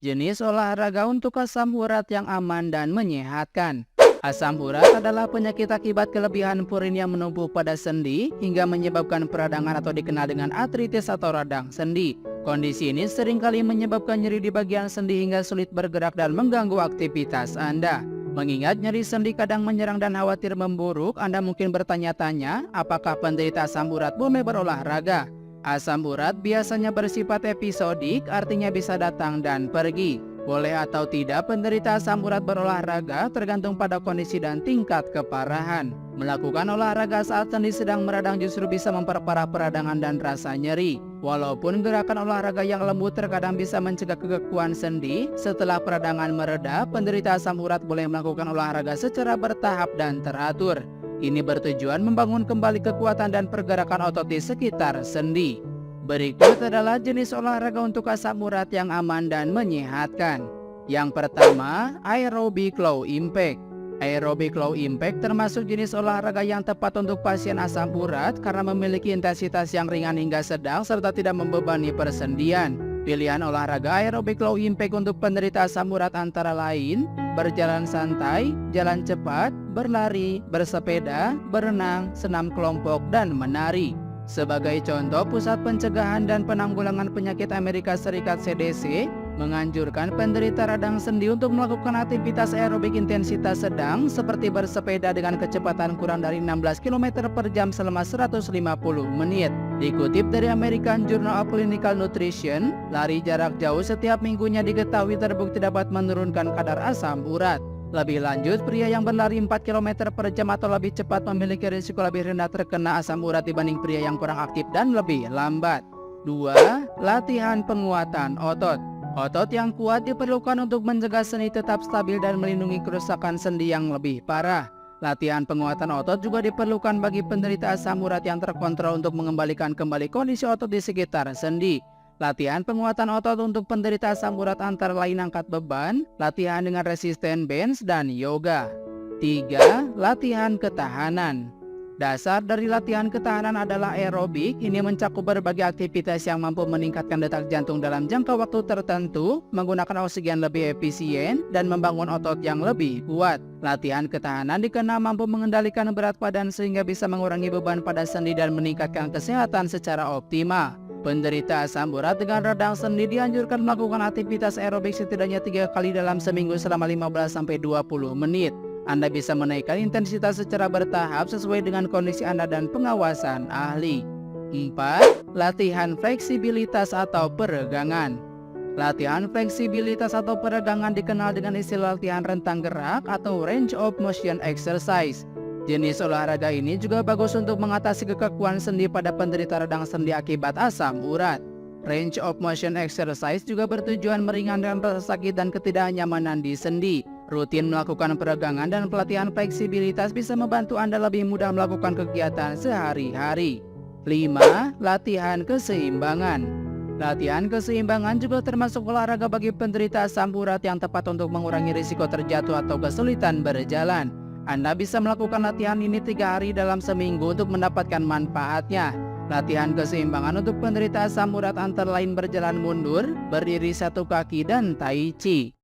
Jenis olahraga untuk asam urat yang aman dan menyehatkan. Asam urat adalah penyakit akibat kelebihan purin yang menumpuk pada sendi hingga menyebabkan peradangan atau dikenal dengan artritis atau radang sendi. Kondisi ini seringkali menyebabkan nyeri di bagian sendi hingga sulit bergerak dan mengganggu aktivitas Anda. Mengingat nyeri sendi kadang menyerang dan khawatir memburuk, Anda mungkin bertanya-tanya, apakah penderita asam urat boleh berolahraga? Asam urat biasanya bersifat episodik, artinya bisa datang dan pergi. Boleh atau tidak penderita asam urat berolahraga tergantung pada kondisi dan tingkat keparahan. Melakukan olahraga saat sendi sedang meradang justru bisa memperparah peradangan dan rasa nyeri. Walaupun gerakan olahraga yang lembut terkadang bisa mencegah kekakuan sendi, setelah peradangan mereda, penderita asam urat boleh melakukan olahraga secara bertahap dan teratur. Ini bertujuan membangun kembali kekuatan dan pergerakan otot di sekitar sendi. Berikut adalah jenis olahraga untuk asam urat yang aman dan menyehatkan. Yang pertama, aerobic low impact. Aerobic low impact termasuk jenis olahraga yang tepat untuk pasien asam urat karena memiliki intensitas yang ringan hingga sedang serta tidak membebani persendian. Pilihan olahraga aerobic low impact untuk penderita asam urat antara lain berjalan santai, jalan cepat, berlari, bersepeda, berenang, senam kelompok, dan menari. Sebagai contoh, Pusat Pencegahan dan Penanggulangan Penyakit Amerika Serikat (CDC) menganjurkan penderita radang sendi untuk melakukan aktivitas aerobik intensitas sedang seperti bersepeda dengan kecepatan kurang dari 16 km per jam selama 150 menit. Dikutip dari American Journal of Clinical Nutrition, lari jarak jauh setiap minggunya diketahui terbukti dapat menurunkan kadar asam urat. Lebih lanjut, pria yang berlari 4 km per jam atau lebih cepat memiliki risiko lebih rendah terkena asam urat dibanding pria yang kurang aktif dan lebih lambat. 2. Latihan penguatan otot. Otot yang kuat diperlukan untuk mencegah sendi tetap stabil dan melindungi kerusakan sendi yang lebih parah. Latihan penguatan otot juga diperlukan bagi penderita asam urat yang terkontrol untuk mengembalikan kembali kondisi otot di sekitar sendi. Latihan penguatan otot untuk penderita asam urat antara lain angkat beban, latihan dengan resisten bench, dan yoga. 3. Latihan ketahanan. Dasar dari latihan ketahanan adalah aerobik. Ini mencakup berbagai aktivitas yang mampu meningkatkan detak jantung dalam jangka waktu tertentu, menggunakan oksigen lebih efisien, dan membangun otot yang lebih kuat. Latihan ketahanan dikenal mampu mengendalikan berat badan sehingga bisa mengurangi beban pada sendi dan meningkatkan kesehatan secara optimal. Penderita asam urat dengan radang sendi dianjurkan melakukan aktivitas aerobik setidaknya 3 kali dalam seminggu selama 15-20 menit. Anda bisa menaikkan intensitas secara bertahap sesuai dengan kondisi Anda dan pengawasan ahli. 4. Latihan fleksibilitas atau peregangan. Latihan fleksibilitas atau peregangan dikenal dengan istilah latihan rentang gerak atau range of motion exercise. Jenis olahraga ini juga bagus untuk mengatasi kekakuan sendi pada penderita radang sendi akibat asam urat. Range of motion exercise juga bertujuan meringankan rasa sakit dan ketidaknyamanan di sendi. Rutin melakukan peregangan dan pelatihan fleksibilitas bisa membantu Anda lebih mudah melakukan kegiatan sehari-hari. 5. Latihan keseimbangan. Latihan keseimbangan juga termasuk olahraga bagi penderita asam urat yang tepat untuk mengurangi risiko terjatuh atau kesulitan berjalan. Anda bisa melakukan latihan ini 3 hari dalam seminggu untuk mendapatkan manfaatnya. Latihan keseimbangan untuk penderita asam urat antara lain berjalan mundur, berdiri satu kaki, dan tai chi.